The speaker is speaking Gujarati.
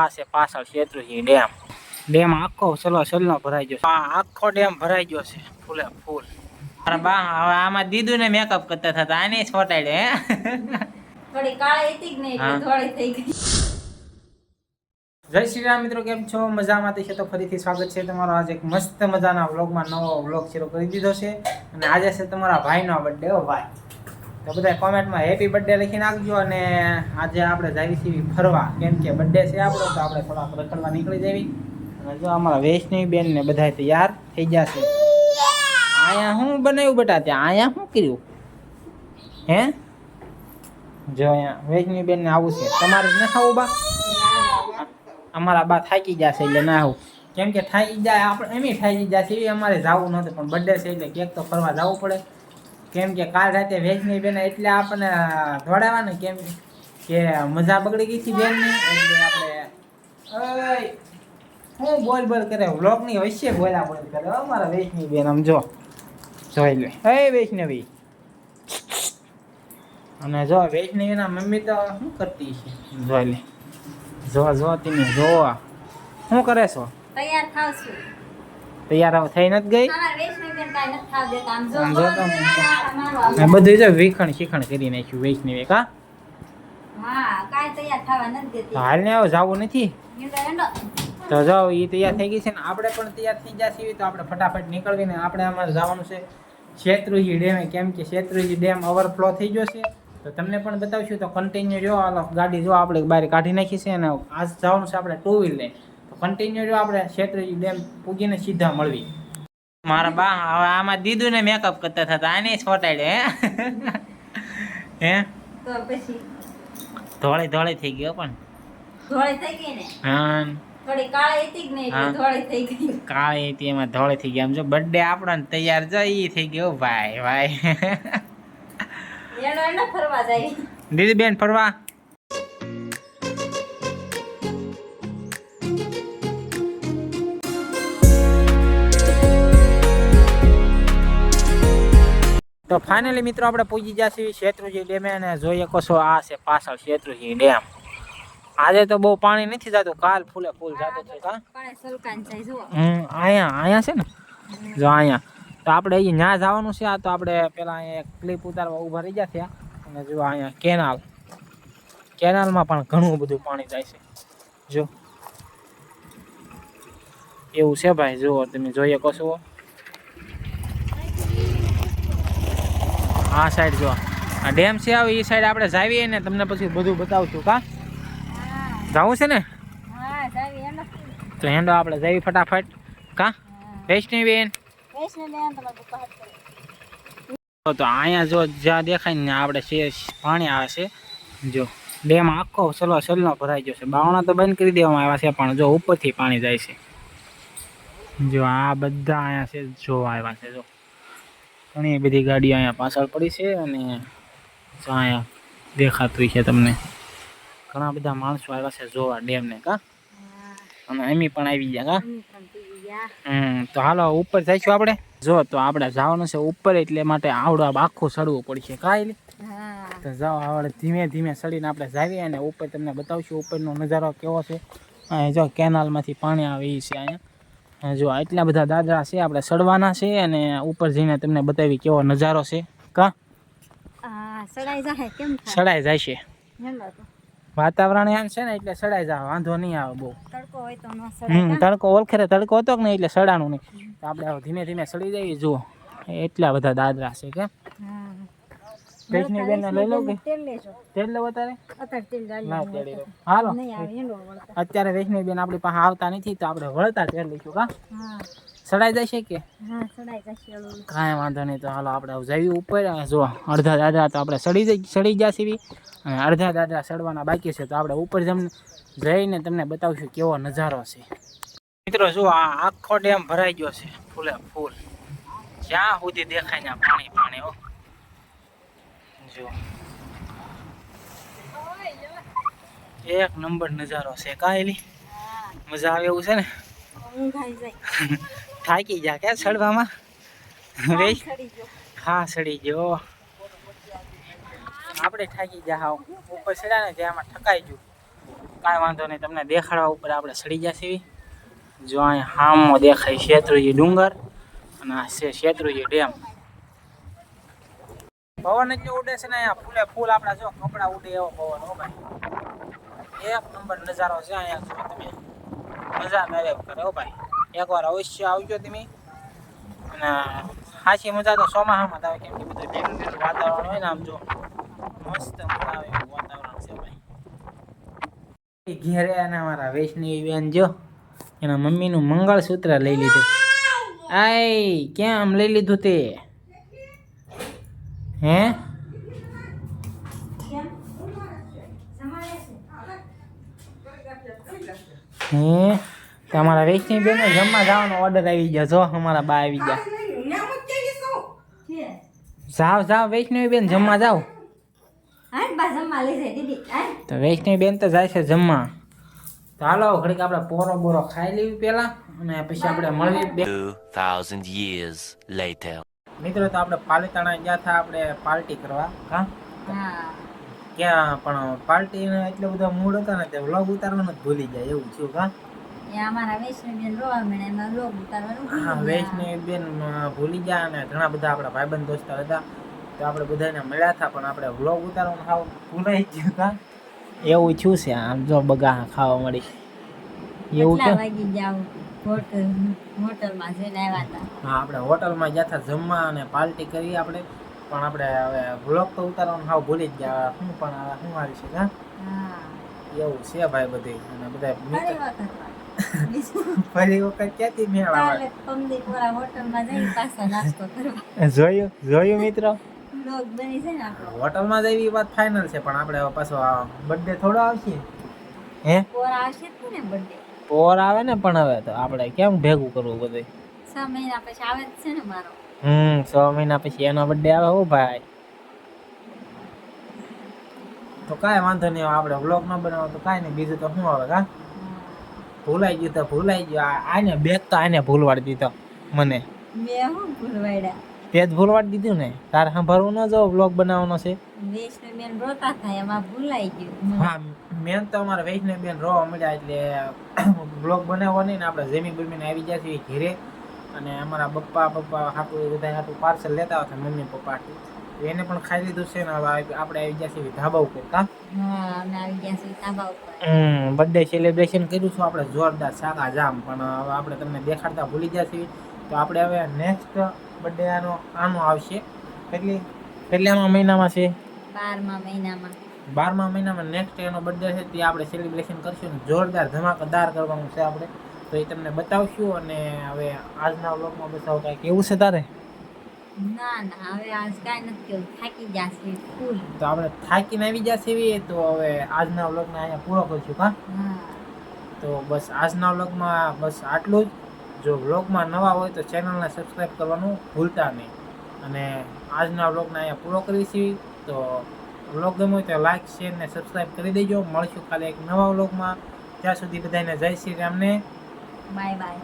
આ છે પાછળ શેત્રુંજી ડેમ. ડેમ આખો સલનો ભરાઈ ગયો છે. આ આખો ડેમ ભરાઈ ગયો છે ફૂલે ફૂલ. અરે બા હવે આમાં દીદુ ને મેકઅપ કરતા હતા આને છોટાડે હે થોડી કાળી હતી કે નહીં એટલે ધોળી થઈ ગઈ. જય શ્રી રામ મિત્રો, કેમ છો? મજામાં છે તો ફરીથી સ્વાગત છે તમારો આજે એક મસ્ત મજાના વ્લોગમાં. નવો વ્લોગ શરૂ કરી દીધો છે અને આજે છે તમારા ભાઈનો બર્થડે. ઓ ભાઈ, તો બધા કોમેન્ટમાં હેપી બર્થડે લખી નાખજો. અને આજે આપણે જઈએ છીએ ફરવા, કેમ કે બર્થડે છે આપણો, તો આપણે થોડાક રખડવા નીકળી જવી. અને જો અમારા વૈષ્ણવી બેન ને બધા તૈયાર થઈ ગયા છે. અહીંયા શું બનાવ્યું બેટા? ત્યાં અહીંયા શું કર્યું હે? જો અહીંયા વૈષ્ણવી બેન ને આવું છે. તમારે ન ખાવું બા? અમારા બા થાકી જશે એટલે ના આવું, કેમ કે થાકી જાય આપણે એમ થાકી જશે એવી અમારે જવું નહોતું, પણ બર્થડે છે એટલે કેક તો ફરવા જવું પડે. કેમ કે કાલ રાતે વૈષ્ણવી બેન એટલે આપણને દોડાવવા ને, કેમ કે મજા બગડી ગઈ હતી બેનની. એટલે આપણે હું બોલ કરે વ્લોગની વચ્ચે બોલ કરે અમારા વૈષ્ણવી બેન. આમ જો જોઈ લે, હે વૈષ્ણવી. અને જો વૈષ્ણવીના મમ્મી તો શું કરતી છે જોઈ લે. જો તમે જોવા શું કરે છો? તૈયાર થાવ છું. તૈયાર થઈ નથી ગઈ? તમારે વૈષ્ણવી બેન કાઈ નથી થાવ દેતા. આમ જો મેં બધું જો વિખણ શીખણ કરી નાખ્યું વૈષ્ણવી. કા હા, કાઈ તૈયાર થવા નથી દેતી. હાલ ને આવો જાવું નથી હેંડો તો જાઓ. એ તૈયાર થઈ ગઈ છે ને આપણે પણ તૈયાર થઈ ગયા છીએ, તો આપણે ફટાફટ નીકળવીને આપણે અમારે જવાનું છે શેત્રુંજી ડેમે. કેમ કે શેત્રુંજી ડેમ ઓવરફ્લો થઈ ગયો છે, તો તમને પણ બતાવશું. તો કન્ટિન્યુ જો. હાલો ગાડી જો આપણે બહાર કાઢી નાખી છે અને આજ જવાનું છે આપણે 2 વ્હીલ લઈને. તો કન્ટિન્યુ જો આપણે શેત્રુંજી ડેમ પૂગીને સીધા મળવી. મારા બા હવે આમાં દીદુ ને મેકઅપ કરતા હતા આને છોટાડે હે તો પછી ધોળી થઈ ગયો. પણ ધોળી થઈ ગઈ ને? હા, થોડી કાળી હતી કે નહીં એટલે ધોળી થઈ ગઈ. કાળી હતી એમાં ધોળી થઈ ગયા. આમ જો બર્થડે આપણો ને તૈયાર જઈ થઈ ગયો. ભાઈ એનો ફરવા જાય દીદી બેન ફરવા. તો ફાઇનલી મિત્રો આપણે પહોંચી ગયા છીએ શેત્રુંજી ડેમે. અને જોઈ શકો છો આ છે પાછળ શેત્રુંજી ડેમ. આજે તો બહુ પાણી નથી જતું, કાલ ફૂલે ફૂલ જતું છે. કા પાણી સલકાન જાય જો. અહીંયા છે ને, જો અહીંયા. તો આપણે અહીંયા જવાનું છે. આ તો આપણે પેલા અહીંયા એક ક્લિપ ઉતારવા ઊભા રહી ગયા થયા. અને જો અહીંયા કેનાલમાં પણ ઘણું બધું પાણી જાય છે. જો એવું છે ભાઈ, જુઓ તમે જોઈ શકો છો. આ સાઈડ જો આ ડેમ છે, આવે એ સાઈડ આપણે જાવીએ ને તમને પછી બધું બતાવશું. કા જવું છે ને? હા જાવી હેંડો. તો હેંડો આપણે જાવી ફટાફટ. કા વૈષ્ણવી બેન? વૈષ્ણવી બેન તમારું પપ્પા તો અહીંયા જો જ્યાં દેખાય ને આપણે પાણી આવે છે. જો ડેમ આખો સલનો ભરાઈ ગયો છે. બાવણા તો બંધ કરી દેવામાં આવ્યા છે, પણ જો ઉપરથી પાણી જાય છે. જો આ બધા અહીંયા છે જોવા આવ્યા છે. જો ઘણી બધી ગાડીઓ અહીંયા પાછળ પડી છે. અને જો અહીંયા દેખાતું છે તમને ઘણા બધા માણસો આવ્યા છે જોવા ડેમને. કા અને અમી પણ આવી ગયા. કા તો હાલો ઉપર જઈશું આપણે. જો તો આપણે જવાનું છે ઉપર, એટલે માટે આવડું આખું ચડવું પડશે. કાંઈ તો જાઓ આપણે ધીમે ધીમે ચડીને આપણે જાવીએ અને ઉપર તમને બતાવશું ઉપરનો નજારો કેવો છે. અહીંયા જો કેનાલમાંથી પાણી આવે એ છે. અહીંયા જો એટલા બધા દાદરા છે, આપણે ચડવાના છે અને ઉપર જઈને તમને બતાવી કેવો નજારો છે. કા સડાઈ જાય કેમ ચડાઈ જાય છે. હેંડો તો વાતાવરણ એમ છે ને એટલે ચડાઈ જાય, વાંધો નહીં આવે બહુ. તડકો હોય તો ન સડાય. તડકો ઓળખે તડકો હતો કે નહીં એટલે સડાનું નહીં. તો આપણે ધીમે ધીમે ચડી જઈએ. જુઓ એટલા બધા દાદરા છે. કેમ વૈષ્ણવી બેન લઈ લો કે તેલ લેવો? હાલો અત્યારે વૈષ્ણવી બેન આપણી પાસે આવતા નથી, તો આપણે વળતા તેલ લઈશું. કા સડાઈ જશે કે કાંઈ વાંધો નહીં. તો હાલો આપણે જઈએ ઉપર. જો અડધા દાદરા તો આપણે સડી જશે અને અડધા દાદરા ચડવાના બાકી છે. તો આપણે ઉપર જઈને તમને બતાવશું કેવો નજારો છે. મિત્રો જો આ આખો ડેમ ભરાઈ ગયો છે ફૂલે ફૂલ. જ્યાં સુધી દેખાય ને પાણી. જો એક નંબર નજારો છે. કાંઈ મજા આવે એવું છે ને. થાકી જા કે ચડવામાં? હા ચડી ગયો. આપણે થાકી જા. ઉપર ચડ્યા ને ત્યાંમાં ઠકાઈ ગયું. કાંઈ વાંધો નહીં, તમને દેખાડવા ઉપર આપણે ચડી જશે. જો અહીંયા હામો દેખાય શેત્રુંજી ડુંગર અને આ છે શેત્રુંજી ડેમ. પવન એટલો ઉડે છે ને અહીંયા ફૂલે ફૂલ આપણા જો કપડા ઉડે એવો પવન. હો ભાઈ એક નંબર નજારો છે અહીંયા. જો તમે મજા આવે કરે. હો ભાઈ એકવાર અવશ્ય આવજો તમે. અને ખાસી મજા તો ચોમાસામાં આવે, કેમ કે બધું લીલું લીલું વાતાવરણ હોય ને, આમ જો મસ્ત મજા આવે એવું વાતાવરણ છે ભાઈ. ઘેરે અને અમારા વૈષ્ણવી બેન જો એના મમ્મીનું મંગળસૂત્ર લઈ લીધું. આય ક્યાં આમ લઈ લીધું તે? હે હે તમારા વૈષ્ણવી બેન જમવા જવાનો ઓર્ડર આવી ગયો. જો અમારા બા આવી ગયા. જાવ જાવ વૈષ્ણવી બેન જમવા જાવ. તો વૈષ્ણવી બેન તો જાય છે જમવા. તો હાલો ઘડીક આપણે પોરો બોરો ખાઈ લેવી પેલા અને પછી આપણે મળવી. 2000 years later. મિત્રો તો આપણે પાલીતાણા ગયા હતા આપણે પાર્ટી કરવા. હા ક્યાં પણ પાર્ટી ને એટલો બધો મૂડ હતો ને તે વ્લોગ ઉતારવાનું જ ભૂલી જાય એવું થયું. કા અમારા વૈષ્ણવી બેન રોવા મળે એમાં વ્લોગ ઉતારવાનું. હા વૈષ્ણવી બેન ભૂલી ગયા અને ઘણા બધા આપણા ભાઈબંધ દોસ્તાર હતા તો આપણે બધાને મળ્યા હતા પણ આપણે વ્લોગ ઉતારવાનું ખાવ ભૂલાઈ ગયું. કા એવું થયું છે. આમ જો બગા ખાવા મળી એવું કે વાગી જાવ હોટલમાં જઈને આવ્યા હતા. હા આપણે હોટલમાં ગયા હતા જમવા અને પાર્ટી કરી આપણે. પણ આપણે હવે વ્લોગ તો ઉતારવાનું હાવ ભૂલી જ ગયા. શું પણ હવે શું આવી છે. હા એવું છે ભાઈ બધું. અને બધા ફરી વખત ક્યાંથી મેળ આવે. હોટલમાં જઈ પાછા નાસ્તો કરવા જોયું મિત્રો વ્લોગ બની છે ને આપણો. હોટલમાં જ એવી વાત ફાઇનલ છે પણ આપણે હવે પાછો બર્થડે થોડો આવશે. હે પોર આવશે ને બર્થડે પોર આવે ને પણ હવે તો આપણે કેમ ભેગું કરવું બધું. 6 મહિના પછી આવે જ છે ને મારો. 6 મહિના પછી એનો બર્થડે આવે. હો ભાઈ તો કાંઈ વાંધો નહીં. આપણે વ્લોગ ન બનાવો તો કાંઈ નહીં, બીજું તો શું આવે. કા ભૂલાઈ ગયું તો ભૂલાઈ ગયું. આને બેગ તો આને ભૂલવાડી દીધો મને. મેં હું ભૂલવાડ્યા? તે જ ભૂલવાડી દીધું ને. તારે સાંભળવું ન જો વ્લોગ બનાવવાનો છે. વૈષ્ણવી બેન રોતા થાય એમાં ભૂલાઈ ગયું. હા મેન તો અમારે વૈષ્ણવી બેન રોવા મળ્યા એટલે વ્લોગ બનાવવો નહીં ને આપણે જમી બમીને આવી ગયા છીએ ઘેરે. અને અમારા પપ્પા હાટું બધા હાટું પાર્સલ લેતા હતા મમ્મી પપ્પા એને પણ ખાઈ લીધું છે ને. હવે આપણે આવી ગયા છીએ ધાબા ઉપર. કા હા અમે આવી ગયા છીએ ધાબા ઉપર. બર્થડે સેલિબ્રેશન કર્યું છું આપણે જોરદાર સાકા જામ. પણ હવે આપણે તમને દેખાડતા ભૂલી ગયા છીએ. તો આપણે હવે નેક્સ્ટ બર્થડે આનો આવશે. કેટલામાં મહિનામાં છે? 12મા મહિનામાં. 12મા મહિનામાં નેક્સ્ટ એનો બર્થડે છે તે આપણે સેલિબ્રેશન કરશું ને જોરદાર ધમાકેદાર કરવાનું છે આપણે. તો એ તમને બતાવશું. અને હવે આજના વ્લોગમાં બતાવો કાંઈક એવું છે તારે? ના હવે આજ કાંઈ નથી કેવું, થાકી ગયા છે ફૂલ. તો આપણે થાકીને આવી ગયા છીએ. તો હવે આજના વ્લોગને અહીંયા પૂરો કરીશું. કા તો બસ આજના વ્લોગમાં બસ આટલું જ. જો વ્લોગમાં નવા હોય તો ચેનલને સબસ્ક્રાઈબ કરવાનું ભૂલતા નહીં. અને આજના વ્લોગને અહીંયા પૂરો કરીશું. તો વ્લોગ ગમ્યો હોય તો લાઈક શેર ને સબસ્ક્રાઈબ કરી દેજો. મળશું ખાલી એક નવા વ્લોગમાં. ત્યાં સુધી બધાને જય શ્રી રામને. Bye bye.